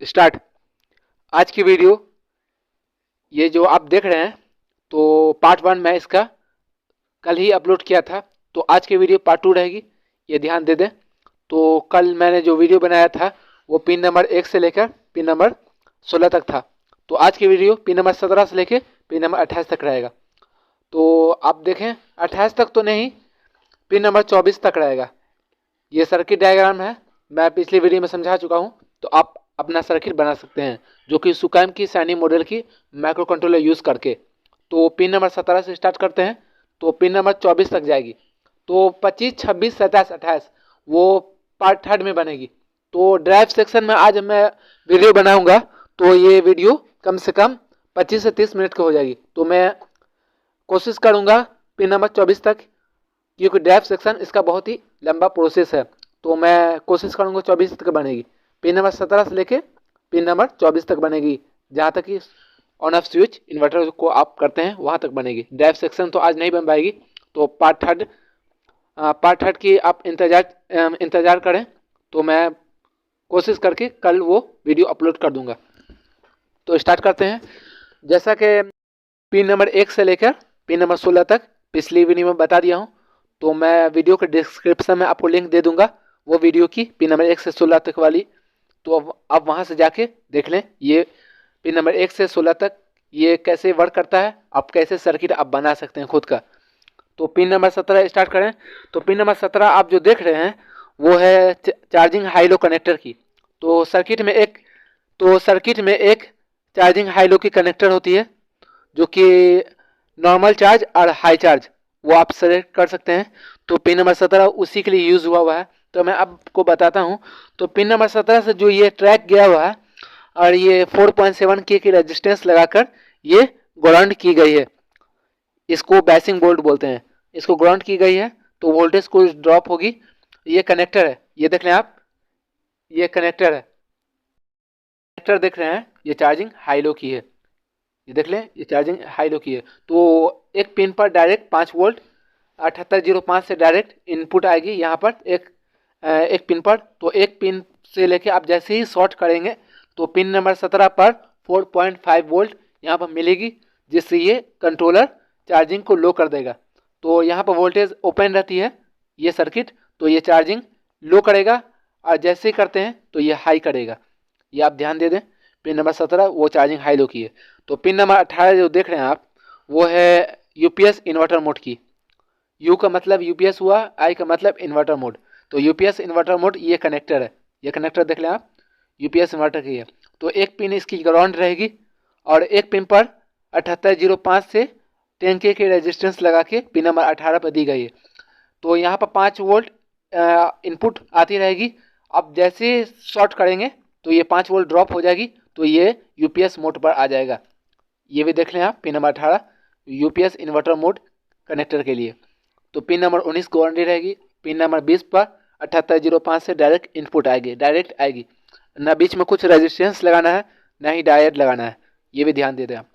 Start. आज की video ये जो आप देख रहे हैं तो पार्ट 1 मैं इसका कल ही अपलोड किया था। तो आज की वीडियो पार्ट 2 रहेगी, ये ध्यान दे दें। तो कल मैंने जो वीडियो बनाया था वो पिन नंबर 1 से लेकर पिन नंबर 16 तक था। तो आज की वीडियो पिन नंबर 17 से लेकर पिन नंबर 28 तक रहेगा। तो आप देखें 28 तक तो नहीं, पिन नंबर 24 तक रहेगा। ये सर्किट डायग्राम है, मैं पिछली वीडियो में समझा चुका हूँ। तो आप अपना सर्किट बना सकते हैं जो कि सुकाम की सैनी मॉडल की माइक्रो कंट्रोलर यूज़ करके। तो पिन नंबर 17 से स्टार्ट करते हैं तो पिन नंबर 24 तक जाएगी। तो 25, 26, 27, 28 वो पार्ट थर्ड में बनेगी। तो ड्राइव सेक्शन में आज मैं वीडियो बनाऊंगा तो ये वीडियो कम से कम 25 से 30 मिनट की हो जाएगी। तो मैं कोशिश करूंगा पिन नंबर 24 तक, क्योंकि ड्राइव सेक्शन इसका बहुत ही लंबा प्रोसेस है। तो मैं कोशिश करूंगा 24 तक बनेगी। पिन नंबर 17 से लेके पिन नंबर 24 तक बनेगी, जहाँ तक कि ऑन ऑफ स्विच इन्वर्टर को आप करते हैं वहाँ तक बनेगी। ड्राइव सेक्शन तो आज नहीं बन पाएगी। तो पार्ट थर्ड की आप इंतजार करें। तो मैं कोशिश करके कल वो वीडियो अपलोड कर दूंगा। तो स्टार्ट करते हैं। जैसा कि पिन नंबर 1 से लेकर पिन नंबर 16 तक पिछली वीडियो में बता दिया हूँ। तो मैं वीडियो के डिस्क्रिप्शन में आपको लिंक दे दूंगा वो वीडियो की, पिन नंबर 1 से 16 तक वाली। तो अब आप वहाँ से जाके देख लें ये पिन नंबर 1 से 16 तक ये कैसे वर्क करता है, आप कैसे सर्किट आप बना सकते हैं खुद का। तो पिन नंबर 17 स्टार्ट करें। तो पिन नंबर 17 आप जो देख रहे हैं वो है चार्जिंग हाई लो कनेक्टर की। तो सर्किट में एक चार्जिंग हाई लो की कनेक्टर होती है, जो कि नॉर्मल चार्ज और हाई चार्ज वो आप सेलेक्ट कर सकते हैं। तो पिन नंबर 17 उसी के लिए यूज़ हुआ है। तो मैं आपको बताता हूँ। तो पिन नंबर 17 से जो ये ट्रैक गया हुआ है और ये 4.7 के की रेजिस्टेंस लगाकर ये ग्राउंड की गई है। इसको बैसिंग बोल्ट बोलते हैं। इसको ग्राउंड की गई है तो वोल्टेज को ड्रॉप होगी। ये कनेक्टर है, ये देख लें आप, ये कनेक्टर है। कनेक्टर देख रहे हैं, ये चार्जिंग हाई लो की है। ये देख लें, ये चार्जिंग हाई लो की है। तो एक पिन पर डायरेक्ट 5 वोल्ट 7805 से डायरेक्ट इनपुट आएगी यहाँ पर एक पिन पर। तो एक पिन से लेके आप जैसे ही शॉर्ट करेंगे तो पिन नंबर 17 पर 4.5 वोल्ट यहाँ पर मिलेगी, जिससे ये कंट्रोलर चार्जिंग को लो कर देगा। तो यहाँ पर वोल्टेज ओपन रहती है ये सर्किट, तो ये चार्जिंग लो करेगा और जैसे ही करते हैं तो ये हाई करेगा। ये आप ध्यान दे दें, पिन नंबर 17 वो चार्जिंग हाई लो की है। तो पिन नंबर 18 जो देख रहे हैं आप वो है यूपीएस इन्वर्टर मोड की। यू का मतलब यूपीएस हुआ, आई का मतलब इन्वर्टर मोड। तो यूपीएस इन्वर्टर मोड ये कनेक्टर है, ये कनेक्टर देख लें आप, यूपीएस इन्वर्टर की है। तो एक पिन इसकी ग्राउंड रहेगी और एक पिन पर 7805 से 10K की रेजिस्टेंस लगा के पिन नंबर 18 पर दी गई है। तो यहाँ पर 5 वोल्ट इनपुट आती रहेगी। अब जैसे शॉर्ट करेंगे तो ये 5 वोल्ट ड्रॉप हो जाएगी, तो ये यूपीएस मोड पर आ जाएगा। ये भी देख लें आप, pin number 18 UPS inverter mode connector के लिए। तो पिन नंबर 19 गारंटी रहेगी। पिन नंबर 20 पर 7805 से डायरेक्ट इनपुट आएगी, डायरेक्ट आएगी, ना बीच में कुछ रेजिस्टेंस लगाना है ना ही डायोड लगाना है। ये भी ध्यान दे दें आप,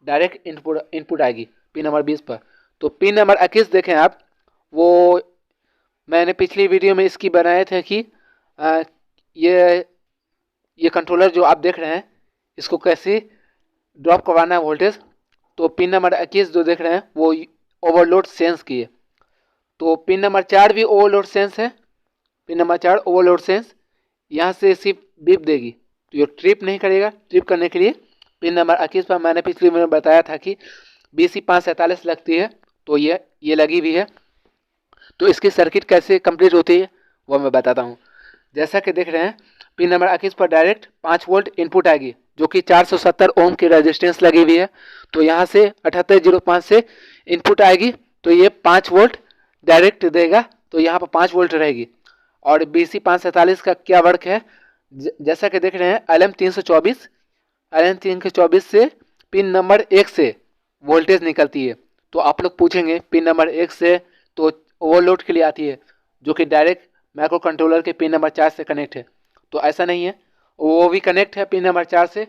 डायरेक्ट इनपुट आएगी पिन नंबर 20 पर। तो पिन नंबर 21 देखें आप, वो मैंने पिछली वीडियो में इसकी बनाए थे कि आ, ये कंट्रोलर जो आप देख रहे हैं इसको कैसे ड्रॉप करवाना है वोल्टेज। तो पिन नंबर 21 जो देख रहे हैं वो ओवरलोड सेंस की है। तो पिन नंबर 4 भी ओवरलोड सेंस है। पिन नंबर 4 ओवरलोड सेंस, यहाँ से सिर्फ बीप देगी, तो ये ट्रिप नहीं करेगा। ट्रिप करने के लिए पिन नंबर 21 पर मैंने पिछली वीडियो में बताया था कि BC547 लगती है, तो ये लगी भी है। तो इसकी सर्किट कैसे कंप्लीट होती है वो मैं बताता हूँ। जैसा कि देख रहे हैं पिन नंबर 21 पर डायरेक्ट 5 वोल्ट इनपुट आएगी, जो कि 470 ओम की रेजिस्टेंस लगी हुई है। तो यहाँ से 7805 से इनपुट आएगी तो ये 5 वोल्ट डायरेक्ट देगा, तो यहाँ पर 5 वोल्ट रहेगी। और BC547 का क्या वर्क है, जैसा कि देख रहे हैं LM324 से पिन नंबर 1 से वोल्टेज निकलती है। तो आप लोग पूछेंगे पिन नंबर 1 से तो ओवरलोड के लिए आती है, जो कि डायरेक्ट माइक्रो कंट्रोलर के पिन नंबर 4 से कनेक्ट है। तो ऐसा नहीं है, वो भी कनेक्ट है पिन नंबर 4 से।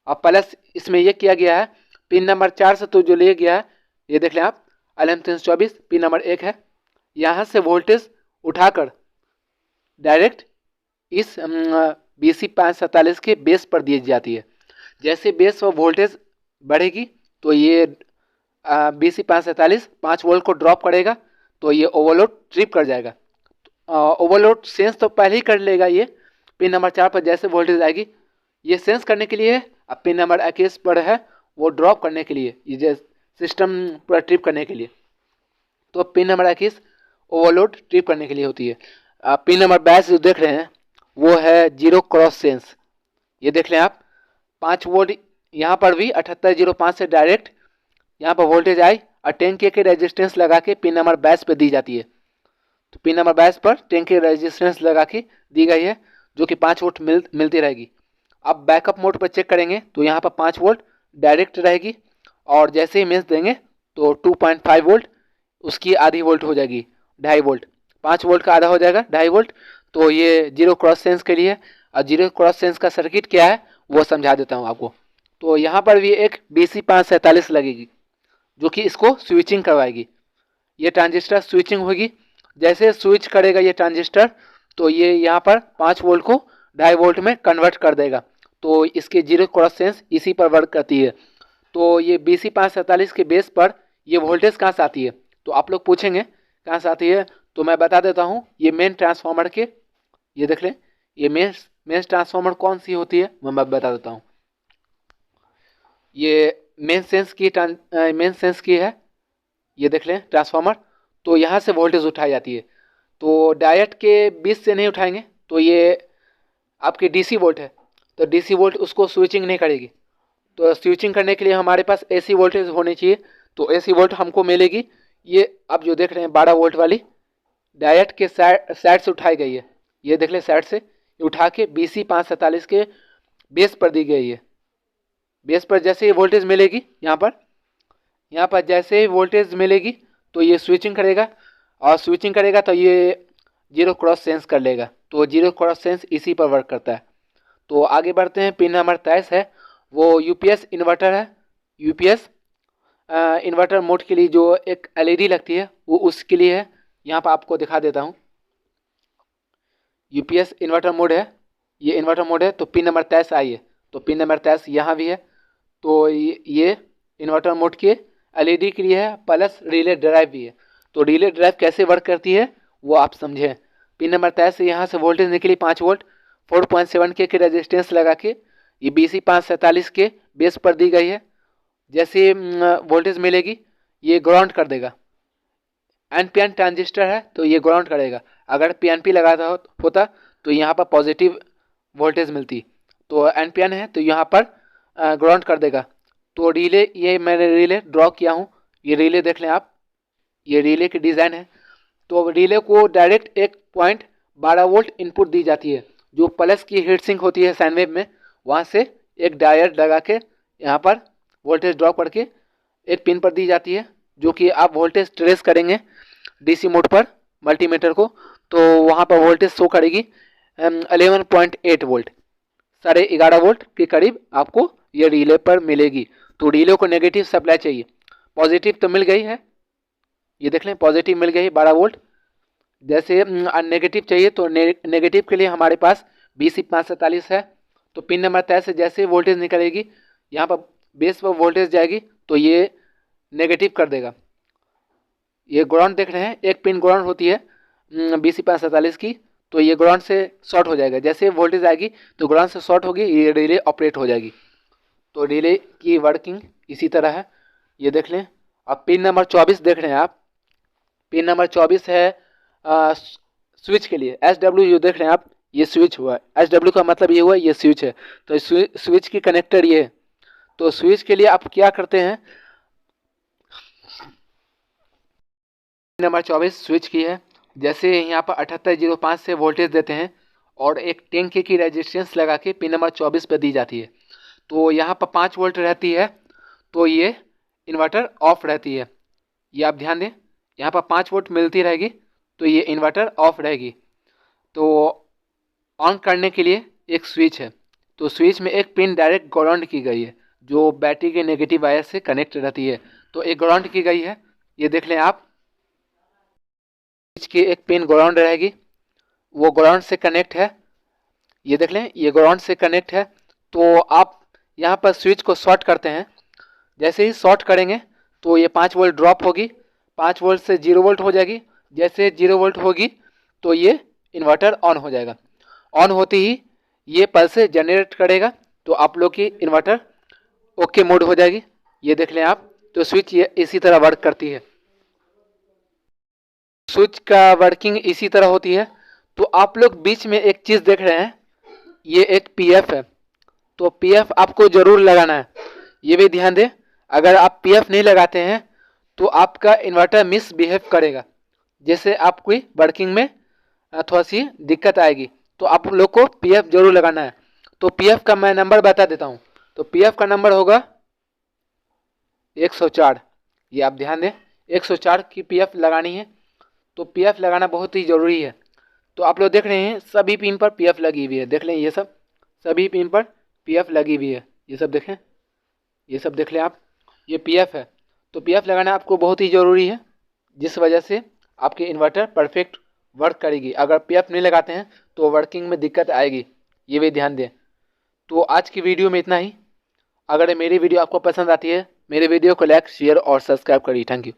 अब प्लस इसमें ये किया गया है, पिन नंबर 4 से तो जो ले गया है ये देख लें आप, LM324 पिन नंबर 1 है। यहाँ से वोल्टेज उठाकर डायरेक्ट इस BC547 के बेस पर दी जाती है। जैसे बेस और वोल्टेज बढ़ेगी तो ये BC547 5 वोल्ट को ड्रॉप करेगा, तो ये ओवरलोड ट्रिप कर जाएगा। ओवरलोड सेंस तो पहले ही कर लेगा ये पिन नंबर 4 पर जैसे वोल्टेज आएगी, ये सेंस करने के लिए। अब पिन नंबर 21 पर है वो ड्रॉप करने के लिए, ये सिस्टम पूरा ट्रिप करने के लिए। तो पिन नंबर 21 ओवरलोड ट्रिप करने के लिए होती है। पिन नंबर 22 जो देख रहे हैं वो है जीरो क्रॉस सेंस। ये देख लें आप, 5 वोल्ट यहाँ पर भी 7805 से डायरेक्ट यहाँ पर वोल्टेज आई और 10K के रेजिस्टेंस लगा के पिन नंबर 22 पे दी जाती है। तो पिन नंबर 22 पर 10K रेजिस्टेंस लगा के दी गई है, जो कि 5 वोल्ट मिलती रहेगी। अब बैकअप मोड पर चेक करेंगे तो यहाँ पर 5 वोल्ट डायरेक्ट रहेगी, और जैसे ही मेंस देंगे तो 2.5 वोल्ट उसकी आधी वोल्ट हो जाएगी, 2.5 वोल्ट। 5 वोल्ट का आधा हो जाएगा 2.5 वोल्ट। तो ये जीरो क्रॉस सेंस के लिए। और जीरो क्रॉस सेंस का सर्किट क्या है वो समझा देता हूँ आपको। तो यहाँ पर भी एक BC547 लगेगी जो कि इसको स्विचिंग करवाएगी। ये ट्रांजिस्टर स्विचिंग होगी, जैसे स्विच करेगा ये ट्रांजिस्टर तो ये यहाँ पर 5 वोल्ट को 2.5 वोल्ट में कन्वर्ट कर देगा। तो इसके जीरो क्रॉस सेंस इसी पर वर्क करती है। तो ये BC547 के बेस पर ये वोल्टेज कहाँ से आती है, तो आप लोग पूछेंगे कहाँ से आती है, तो मैं बता देता हूँ। ये मेन ट्रांसफार्मर के, ये देख लें, ये मेन ट्रांसफार्मर कौन सी होती है मैं बता देता हूँ। ये मेन सेंस की है, ये देख लें ट्रांसफार्मर। तो यहाँ से वोल्टेज उठाई जाती है। तो डायरेक्ट के 20 से नहीं उठाएंगे, तो ये आपकी DC वोल्ट है, तो DC वोल्ट उसको स्विचिंग नहीं करेगी। तो स्विचिंग करने के लिए हमारे पास AC वोल्टेज होनी चाहिए। तो AC वोल्ट हमको मिलेगी, ये आप जो देख रहे हैं 12 वोल्ट वाली डायरेक्ट के साइड से उठाई गई है। ये देख लें साइड से उठा के BC547 के बेस पर दी गई है। बेस पर जैसे ही वोल्टेज मिलेगी, यहाँ पर जैसे ही वोल्टेज मिलेगी तो ये स्विचिंग करेगा, और स्विचिंग करेगा तो ये जीरो क्रॉस सेंस कर लेगा। तो जीरो क्रॉस सेंस इसी पर वर्क करता है। तो आगे बढ़ते हैं। पिन नंबर 23 है वो UPS इन्वर्टर है। UPS इन्वर्टर मोड के लिए जो एक LED लगती है वो उसके लिए है। यहाँ पर आपको दिखा देता हूँ। UPS इन्वर्टर मोड है, ये इन्वर्टर मोड है। तो पिन नंबर 23 आई है, तो पिन नंबर 23 यहाँ भी है। तो ये इन्वर्टर मोड के LED के लिए है, प्लस रिले ड्राइव भी है। तो रिले ड्राइव कैसे वर्क करती है वो आप समझें। पिन नंबर 23 से यहाँ से वोल्टेज निकली 5 वोल्ट, 4.7K के रेजिस्टेंस लगा के ये BC547 के बेस पर दी गई है। जैसे वोल्टेज मिलेगी ये ग्राउंड कर देगा। NPN ट्रांजिस्टर है तो ये ग्राउंड करेगा। अगर PNP लगाता होता तो यहाँ पर पॉजिटिव वोल्टेज मिलती। तो NPN है तो यहाँ पर ग्राउंड कर देगा। तो रिले, ये मैंने रिले ड्रॉ किया हूँ, ये रिले देख लें आप, ये रिले की डिज़ाइन है। तो रिले को डायरेक्ट 1.12 वोल्ट इनपुट दी जाती है, जो प्लस की हीट सिंक होती है साइन वेव में, वहाँ से एक डायोड लगा के यहाँ पर वोल्टेज ड्रॉप करके एक पिन पर दी जाती है, जो कि आप वोल्टेज ट्रेस करेंगे DC मोड पर मल्टीमीटर को, तो वहाँ पर वोल्टेज शो करेगी 11.8 वोल्ट, 11.5 वोल्ट के करीब आपको ये रिले पर मिलेगी। तो रिले को नेगेटिव सप्लाई चाहिए, पॉजिटिव तो मिल गई है, ये देख लें पॉजिटिव मिल गई 12 वोल्ट। जैसे नेगेटिव चाहिए तो नेगेटिव के लिए हमारे पास BC547 है। तो पिन नंबर 23 से जैसे वोल्टेज निकलेगी यहाँ पर बेस पर वोल्टेज जाएगी तो ये नेगेटिव कर देगा। ये ग्राउंड देख रहे हैं, एक पिन ग्राउंड होती है BC547 की, तो ये ग्राउंड से शॉर्ट हो जाएगा। जैसे वोल्टेज आएगी तो ग्राउंड से शॉर्ट होगी, ये रिले ऑपरेट हो जाएगी। तो रिले की वर्किंग इसी तरह है, ये देख लें। अब पिन नंबर 24 देख रहे हैं आप, पिन नंबर 24 है स्विच के लिए। SW जो देख रहे हैं आप, ये स्विच हुआ है। SW का मतलब ये हुआ ये स्विच है, तो स्विच की कनेक्टर ये है। तो स्विच के लिए आप क्या करते हैं, नंबर 24 स्विच की है। जैसे यहाँ पर 7805 से वोल्टेज देते हैं और एक 10K की रेजिस्टेंस लगा के पिन नंबर 24 पे दी जाती है। तो यहाँ पर 5 वोल्ट रहती है, तो ये इन्वर्टर ऑफ रहती है। ये आप ध्यान दें, यहाँ पर 5 वोल्ट मिलती रहेगी तो ये इन्वर्टर ऑफ रहेगी। तो ऑन करने के लिए एक स्विच है, तो स्विच में एक पिन डायरेक्ट ग्राउंड की गई है, जो बैटरी के नेगेटिव वायर से कनेक्ट रहती है। तो एक ग्राउंड की गई है, ये देख लें आप, स्विच की एक पिन ग्राउंड रहेगी, वो ग्राउंड से कनेक्ट है। ये देख लें, ये ग्राउंड से कनेक्ट है। तो आप यहाँ पर स्विच को शॉर्ट करते हैं। जैसे ही शॉर्ट करेंगे तो ये 5 वोल्ट ड्रॉप होगी, 5 वोल्ट से 0 वोल्ट हो जाएगी। जैसे 0 वोल्ट होगी तो ये इन्वर्टर ऑन हो जाएगा। ऑन होते ही ये पल्स जनरेट करेगा, तो आप लोग की इन्वर्टर ओके मोड हो जाएगी। ये देख लें आप। तो स्विच ये इसी तरह वर्क करती है। स्विच का वर्किंग इसी तरह होती है। तो आप लोग बीच में एक चीज़ देख रहे हैं, ये एक पीएफ है। तो पीएफ आपको ज़रूर लगाना है, ये भी ध्यान दें। अगर आप पीएफ नहीं लगाते हैं तो आपका इन्वर्टर मिसबिहेव करेगा, जैसे आपकी वर्किंग में थोड़ा सी दिक्कत आएगी। तो आप लोग को पीएफ जरूर लगाना है। तो पीएफ का मैं नंबर बता देता हूँ। तो पीएफ का नंबर होगा 104। ये आप ध्यान दें, 104 की पीएफ लगानी है। तो पीएफ लगाना बहुत ही ज़रूरी है। तो आप लोग देख रहे हैं सभी पिन पर पीएफ लगी हुई है। देख लें, ये सब सभी पिन पर पीएफ लगी हुई है। ये सब देखें, ये सब देख लें आप, ये पीएफ है। तो पीएफ लगाना आपको बहुत ही ज़रूरी है, जिस वजह से आपकी इन्वर्टर परफेक्ट वर्क करेगी। अगर पीएफ नहीं लगाते हैं तो वर्किंग में दिक्कत आएगी, ये भी ध्यान दें। तो आज की वीडियो में इतना ही। अगर मेरी वीडियो आपको पसंद आती है, मेरे वीडियो को लाइक, शेयर और सब्सक्राइब करिए। Thank you.